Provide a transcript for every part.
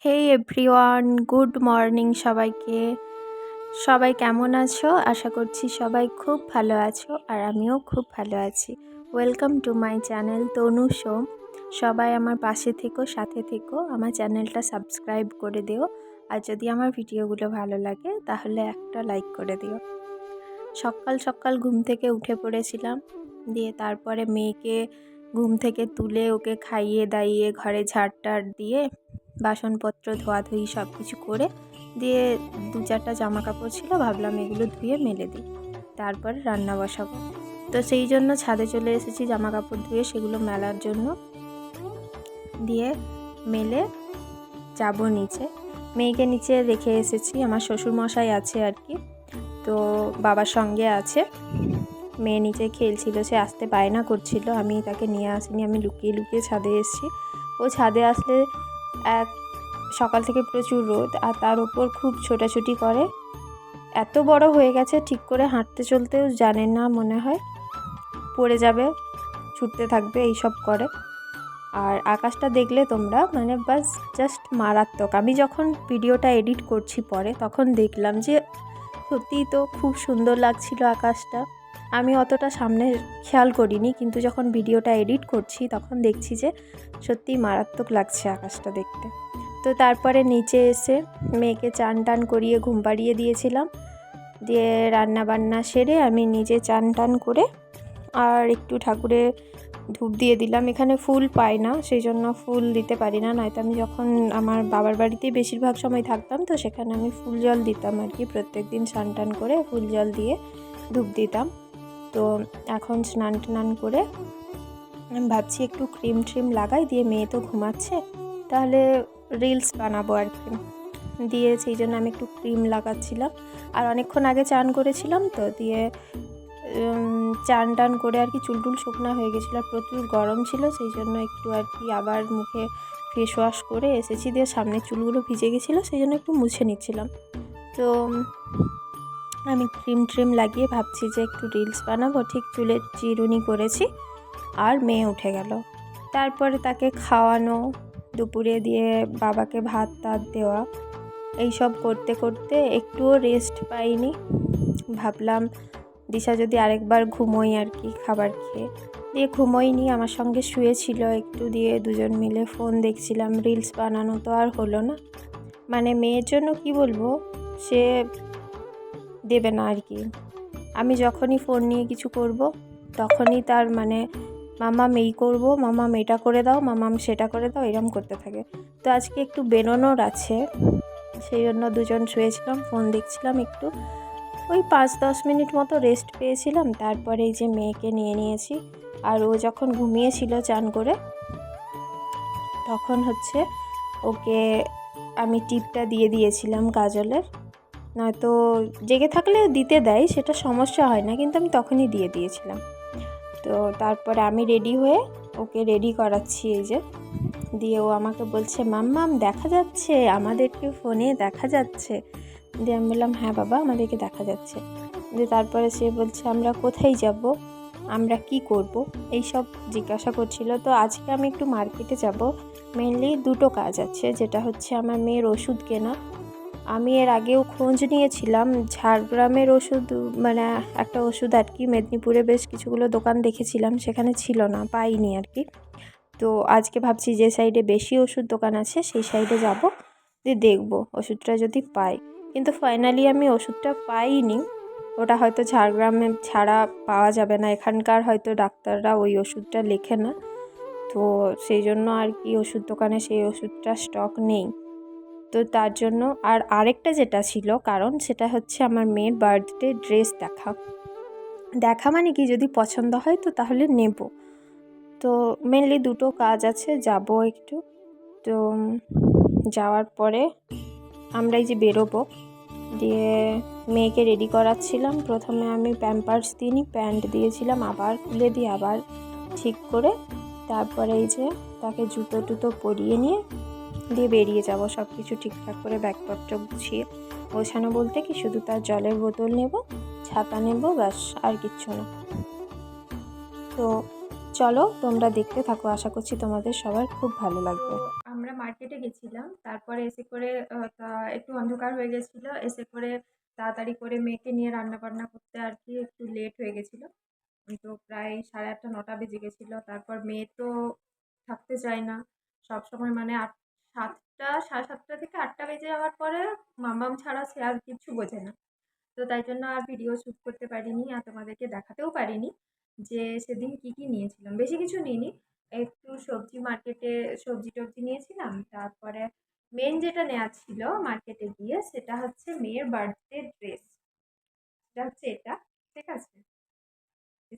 হেই everyone, good morning সবাইকে। সবাই কেমন আছো? আশা করছি সবাই খুব ভালো আছো, আর আমিও খুব ভালো আছি। Welcome to my channel Tanu show. সবাই আমার পাশে থেকো, সাথে থেকো, আমার চ্যানেলটা সাবস্ক্রাইব করে দিও। আর যদি আমার ভিডিওগুলো ভালো লাগে তাহলে একটা লাইক করে দিও। সকাল সকাল ঘুম থেকে উঠে পড়েছিলাম, দিয়ে তারপরে মেয়েকে ঘুম থেকে তুলে ওকে খাইয়ে দাইয়ে ঘরে ঝাড়টাড় দিয়ে বাসনপত্র ধোয়াধুয়ি সব কিছু করে দিয়ে 2-4টা জামা কাপড় ছিল, ভাবলাম এগুলো ধুয়ে মেলে দিই, তারপরে রান্না বসাবো। তো সেই জন্য ছাদে চলে এসেছি জামা কাপড় ধুয়ে সেগুলো মেলার জন্য, দিয়ে মেলে যাব নিচে। মেয়েকে নিচে রেখে এসেছি, আমার শ্বশুরমশাই আছে আর কি, তো বাবার সঙ্গে আছে। মেয়ে নিচে খেলছিল, সে আসতে বায়না করছিল, আমি তাকে নিয়ে আসিনি, আমি লুকিয়ে লুকিয়ে ছাদে এসেছি। ও ছাদে আসলে সকাল থেকে প্রচুর রোদ, আর তার উপর খুব ছোটাছুটি করে, এত বড় হয়ে গেছে ঠিক করে হাঁটতে চলতেও জানে না, মনে হয় পড়ে যাবে, ছুটতে থাকবে, এইসব করে। আর আকাশটা দেখলে তোমরা মানে বাস জাস্ট মারাত্মক। আমি যখন ভিডিওটা এডিট করছি পরে, তখন দেখলাম যে সত্যিই তো খুব সুন্দর লাগছিল আকাশটা। আমি অতটা সামনে খেয়াল করিনি, কিন্তু যখন ভিডিওটা এডিট করছি তখন দেখছি যে সত্যিই মারাত্মক লাগছে আকাশটা দেখতে। তো তারপরে নিচে এসে মেয়েকে চান টান করিয়ে ঘুম পাড়িয়ে দিয়েছিলাম, দিয়ে রান্না বান্না সেরে আমি নিজে চান টান করে আর একটু ঠাকুরে ধূপ দিয়ে দিলাম। এখানে ফুল পাই না, সেই জন্য ফুল দিতে পারি না, নয়তো আমি যখন আমার বাবার বাড়িতেই বেশিরভাগ সময় থাকতাম তো সেখানে আমি ফুল জল দিতাম আর কি, প্রত্যেক দিন স্নান টান করে ফুল জল দিয়ে ধূপ দিতাম। তো এখন স্নান টান করে আমি ভাবছি একটু ক্রিম ট্রিম লাগাই, দিয়ে মেয়ে তো ঘুমাচ্ছে, তাহলে রিলস বানাবো আর কি, দিয়ে সেই জন্য আমি একটু ক্রিম লাগাচ্ছিলাম। আর অনেকক্ষণ আগে চান করেছিলাম, তো দিয়ে চান টান করে আর কি চুল টুল শুকনো হয়ে গেছিলো, প্রচুর গরম ছিল, সেই জন্য একটু আর কি আবার মুখে ফেস ওয়াশ করে এসেছি, দিয়ে সামনের চুলগুলো ভিজে গেছিলো, সেই জন্য একটু মুছে নিচ্ছিলাম। তো আমি ক্রিম ট্রিম লাগিয়ে ভাবছি যে একটু রিলস বানাবো, ঠিক চুলের চিরুনি করেছি আর মেয়ে উঠে গেল। তারপরে তাকে খাওয়ানো, দুপুরে দিয়ে বাবাকে ভাত টাত দেওয়া, এইসব করতে করতে একটুও রেস্ট পাইনি। ভাবলাম দিশা যদি আরেকবার ঘুমোই আর কি খাবার খেয়ে, দিয়ে ঘুমোইনি, আমার সঙ্গে শুয়েছিল একটু, দিয়ে দুজন মিলে ফোন দেখছিলাম। রিলস বানানো তো আর হলো না, মানে মেয়ের জন্য কি বলবো, সে দেবে না আর কি। আমি যখনই ফোন নিয়ে কিছু করব তখনই তার মানে মামাম এই করবো, মামাম এটা করে দাও, মামাম সেটা করে দাও, এরম করতে থাকে। তো আজকে একটু বেরোনোর আছে, সেই জন্য দুজন শুয়েছিলাম, ফোন দেখছিলাম একটু, ওই 5-10 মিনিট মতো রেস্ট পেয়েছিলাম। তারপরে এই যে মেয়েকে নিয়ে নিয়েছি, আর ও যখন ঘুমিয়েছিল চান করে, তখন হচ্ছে ওকে আমি টিপটা দিয়ে দিয়েছিলাম কাজলের, নয়তো জেগে থাকলে দিতে দেয়, সেটা সমস্যা হয় না, কিন্তু আমি তখনই দিয়ে দিয়েছিলাম। তো তারপরে আমি রেডি হয়ে ওকে রেডি করাচ্ছি, এই যে, দিয়ে ও আমাকে বলছে মাম্মাম দেখা যাচ্ছে, আমাদেরকে ফোনে দেখা যাচ্ছে। দিয়ে আমি বললাম হ্যাঁ বাবা আমাদেরকে দেখা যাচ্ছে। দিয়ে তারপরে সে বলছে আমরা কোথায় যাব, আমরা কি করব, এইসব জিজ্ঞাসা করছিল। তো আজকে আমি একটু মার্কেটে যাব, মেনলি দুটো কাজ আছে, যেটা হচ্ছে আমার মেয়ের ওষুধ কেনা। আমি এর আগেও খোঁজ নিয়েছিলাম ঝাড়গ্রামের ওষুধ, মানে একটা ওষুধ আর কি, মেদিনীপুরে বেশ কিছুগুলো দোকান দেখেছিলাম, সেখানে ছিল না, পাইনি আর কি। তো আজকে ভাবছি যে সাইডে বেশি ওষুধ দোকান আছে সেই সাইডে যাব, দিয়ে দেখবো ওষুধটা যদি পাই। কিন্তু ফাইনালি আমি ওষুধটা পাইনি, ওটা হয়তো ঝাড়গ্রামে ছাড়া পাওয়া যাবে না, এখানকার হয়তো ডাক্তাররা ওই ওষুধটা লেখে না, তো সেই জন্য আর কি ওষুধ দোকানে সেই ওষুধটা স্টক নেই। তো তার জন্য আর আরেকটা যেটা ছিল কারণ, সেটা হচ্ছে আমার মেয়ের বার্থডে ড্রেস দেখা মানে কি, যদি পছন্দ হয় তো তাহলে নেব। তো মেনলি দুটো কাজ আছে, যাব একটু। তো যাওয়ার পরে আমরা এই যে বেরোবো, দিয়ে মেয়েকে রেডি করাচ্ছিলাম। প্রথমে আমি প্যাম্পার্স দিইনি, প্যান্ট দিয়েছিলাম, আবার খুলে দিয়ে আবার ঠিক করে, তারপরে এই যে তাকে জুতো টুতো পরিয়ে নিয়ে দিয়ে বেরিয়ে যাব, সব কিছু ঠিকঠাক করে ব্যাগপত্র গুছিয়ে। গোছানো বলতে কি, শুধু তার জলের বোতল নেব, ছাতা নেব, ব্যাস, আর কিচ্ছু না। তো চলো তোমরা দেখতে থাকো, আশা করছি তোমাদের সবার খুব ভালো লাগবে। আমরা মার্কেটে গেছিলাম, তারপরে এসে করে তা একটু অন্ধকার হয়ে গেছিলো, এসে করে তাড়াতাড়ি করে মেয়েকে নিয়ে রান্না বান্না করতে আর কি একটু লেট হয়ে গেছিলো। তো প্রায় 8:30 9টা বেজে গেছিলো। তারপর মেয়ে তো থাকতে চায় না সবসময়, মানে 7টা 7:30 থেকে 8টা বেজে যাওয়ার পরে মামাম ছাড়া সে আর কিছু বোঝে না। তো তাই জন্য আর ভিডিও শ্যুট করতে পারিনি আর তোমাদেরকে দেখাতেও পারিনি যে সেদিন কি কি নিয়েছিলাম। বেশি কিছু নিইনি, একটু সবজি মার্কেটে সবজি টবজি নিয়েছিলাম। তারপরে মেন যেটা নেওয়ার ছিল মার্কেটে গিয়ে সেটা হচ্ছে মেয়ের বার্থডে ড্রেস। সেটা হচ্ছে এটা, ঠিক আছে।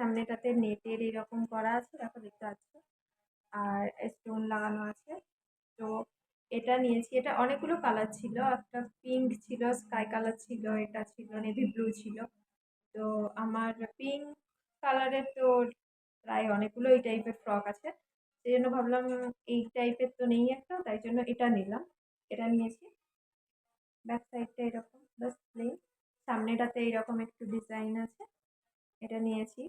সামনেটাতে নেটের এরকম করা আছে, দেখো দেখতে পাচ্ছ, আর স্টোন লাগানো আছে। তো এটা নিয়েছি, এটা অনেকগুলো কালার ছিল, একটা পিঙ্ক ছিল, স্কাই কালার ছিল, এটা ছিল নেভি ব্লু ছিল। তো আমার পিঙ্ক কালারের তো প্রায় অনেকগুলো এই টাইপের ফ্রক আছে, সেই জন্য ভাবলাম এই টাইপের তো নেই একটা, তাই জন্য এটা নিলাম। এটা নিয়েছি, ব্যাক সাইডটা এরকম বাস প্লেন, সামনেটাতে এইরকম একটু ডিজাইন আছে, এটা নিয়েছি।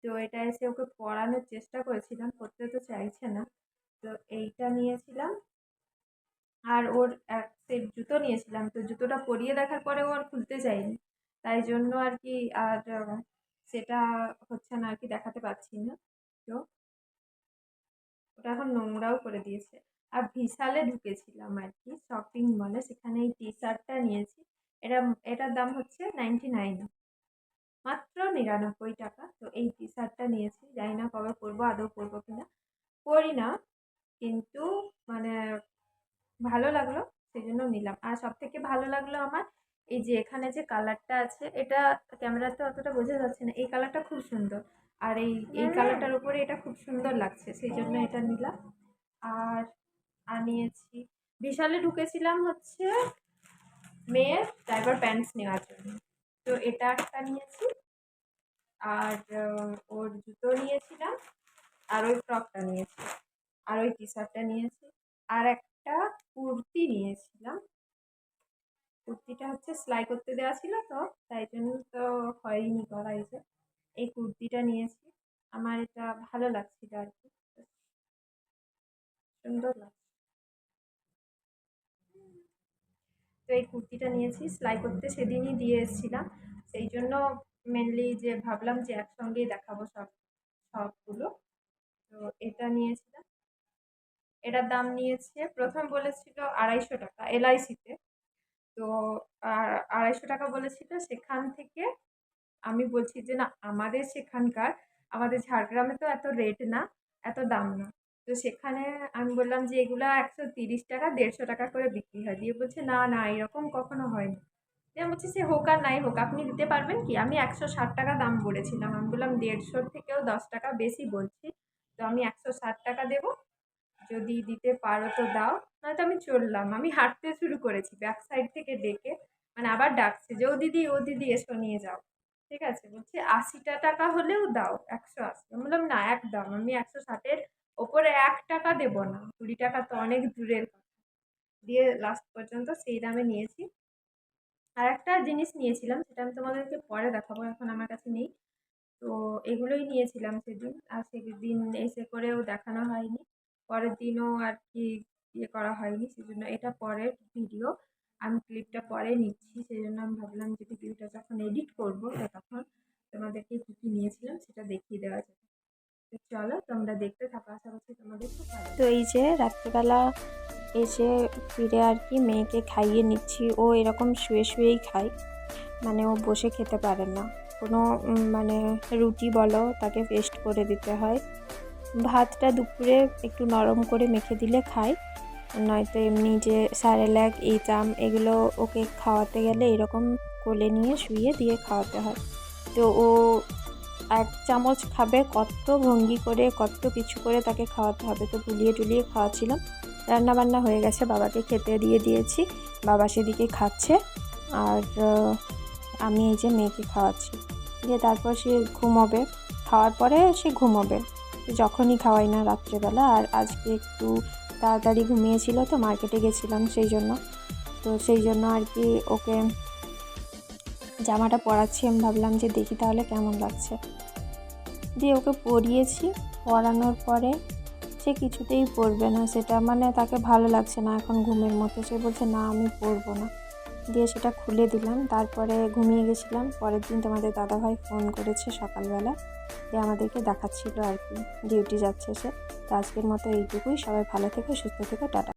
তো এটা এসে ওকে পরানোর চেষ্টা করেছিলাম, পরতে তো চাইছে না, তো এইটা নিয়েছিলাম। আর ওর এক সেট জুতো নিয়েছিলাম, তো জুতোটা পরিয়ে দেখার পরে ও আর খুলতে চায়নি, তাই জন্য আর কি আর সেটা হচ্ছে না আর কি, দেখাতে পারছি না। তো ওটা এখন নোংরাও করে দিয়েছে। আর বিশালে ঢুকেছিলাম আর কি শপিং মলে, সেখানে এই টি শার্টটা নিয়েছি। এটা এটার দাম হচ্ছে 99, মাত্র 99 টাকা। তো এই টি শার্টটা নিয়েছি, জানি না কবে পরবো, আদৌ পরবো কিনা। পরি না, কিন্তু মানে ভালো লাগলো সেই জন্য নিলাম। আর সব থেকে ভালো লাগলো আমার এই যে এখানে যে কালারটা আছে, এটা ক্যামেরাতে অতটা বোঝা যাচ্ছে না, এই কালারটা খুব সুন্দর। আর এই কালারটার উপরে এটা খুব সুন্দর লাগছে, সেই জন্য এটা নিলাম। আর নিয়েছি, বিশালে ঢুকেছিলাম হচ্ছে মেয়ের ডাইপার প্যান্টস নেওয়ার জন্য, তো এটা একটা নিয়েছি। আর ওর জুতো নিয়েছিলাম, আর ওই ফ্রকটা নিয়েছি, আর ওই টি শার্টটা নিয়েছি। আর একটা কুর্তি নিয়েছিলাম, কুর্তিটা হচ্ছে সেলাই করতে দেওয়া ছিল, তো তাই জন্য তো হয়নি করা। এই যে এই কুর্তিটা নিয়েছি, আমার এটা ভালো লাগছিল আর কি, সুন্দর লাগছে। তো এই কুর্তিটা নিয়েছি, সেলাই করতে সেদিনই দিয়ে এসেছিলাম, সেই জন্য মেনলি যে ভাবলাম যে একসঙ্গেই দেখাবো সবগুলো। তো এটা নিয়েছিলাম, এটার দাম নিয়েছে, প্রথম বলেছিল 250 টাকা এলআইসিতে। তো 250 টাকা বলেছিল, সেখান থেকে আমি বলছি যে না, আমাদের সেখানকার, আমাদের ঝাড়গ্রামে তো এত রেট না, এত দাম না। তো সেখানে আমি বললাম যে এগুলা 130 টাকা 150 টাকা করে বিক্রি হয়, দিয়ে বলছে না না এরকম কখনো হয় না। দিয়ে আমি বলছি সে হোক আর নাই হোক, আপনি দিতে পারবেন কি? আমি 160 টাকা দাম বলেছিলাম, আমি বললাম 150-র থেকেও 10 টাকা বেশি বলছি, তো আমি 160 টাকা দেবো, যদি দিতে পারো তো দাও, নয়তো আমি চললাম। আমি হাঁটতে শুরু করেছি ব্যাক সাইড থেকে ডেকে, মানে আবার ডাকছে যে ও দিদি ও দিদি এসো নিয়ে যাও, ঠিক আছে। বলছে 80 টাকা হলেও দাও, 180। আমি বললাম না একদম, আমি 160-এর ওপরে 1 টাকা দেবো না, 20 টাকা তো অনেক দূরের কথা। দিয়ে লাস্ট পর্যন্ত সেই দামে নিয়েছি। আর একটা জিনিস নিয়েছিলাম, সেটা আমি তোমাদেরকে পরে দেখাবো, এখন আমার কাছে নেই। তো এগুলোই নিয়েছিলাম সেদিন, আর সেদিন এসে করেও দেখানো হয়নি, পরের দিনও আর কি ইয়ে করা হয়নি, সেজন্য এটা পরের ভিডিও, আমি ক্লিপটা পরে নিচ্ছি। সেই জন্য আমি ভাবলাম যে ভিডিওটা যখন এডিট করবো তো তখন তোমাদেরকে কী কী নিয়েছিলাম সেটা দেখিয়ে দেওয়া যাবে। তো চলো তোমরা দেখতে থাকো, আশা করছি তোমাদের খুব ভালো। তো এই যে রাত্রিবেলা এসে ফিরে আর কি মেয়েকে খাইয়ে নিচ্ছি, ও এরকম শুয়ে শুয়েই খায়, মানে ও বসে খেতে পারে না কোনো, মানে রুটি বলো তাকে পেস্ট করে দিতে হয়, ভাতটা দুপুরে একটু নরম করে মেখে দিলে খায়, নয়তো এমনি যে স্যারেলাক এই চাম এগুলো ওকে খাওয়াতে গেলে এরকম কোলে নিয়ে শুয়ে দিয়ে খাওয়াতে হয়। তো ও 1 চামচ খাবে, কত ভঙ্গি করে কত কিছু করে তাকে খাওয়াতে হবে, তো টুলিয়ে টুলিয়ে খাওয়াচ্ছিলাম। রান্নাবান্না হয়ে গেছে, বাবাকে খেতে দিয়ে দিয়েছি, বাবা সেদিকে খাচ্ছে, আর আমি এই যে মেয়েকে খাওয়াচ্ছি, দিয়ে তারপর সে ঘুমোবে, খাওয়ার পরে সে ঘুমোবে, যখনই খাওয়াই না রাত্রেবেলা। আর আজকে একটু তাড়াতাড়ি ঘুমিয়েছিল, তো মার্কেটে গেছিলাম সেই জন্য, তো সেই জন্য আর কি ওকে জামাটা পরাচ্ছি, আমি ভাবলাম যে দেখি তাহলে কেমন লাগছে, দিয়ে ওকে পরিয়েছি। পরানোর পরে সে কিছুতেই পরবে না সেটা, মানে তাকে ভালো লাগছে না এখন ঘুমের মতো, সে বলছে না আমি পরবো না। দিয়ে সেটা খুলে দিলাম, তারপরে ঘুমিয়ে গেছিলাম। পরের দিন তোমাদের দাদাভাই ফোন করেছে সকালবেলা, দিয়ে আমাদেরকে দেখাচ্ছিল আর কি ডিউটি যাচ্ছে সে। তো আজকের মতো এইটুকুই, সবাই ভালো থেকো, সুস্থ থেকো, টাটা।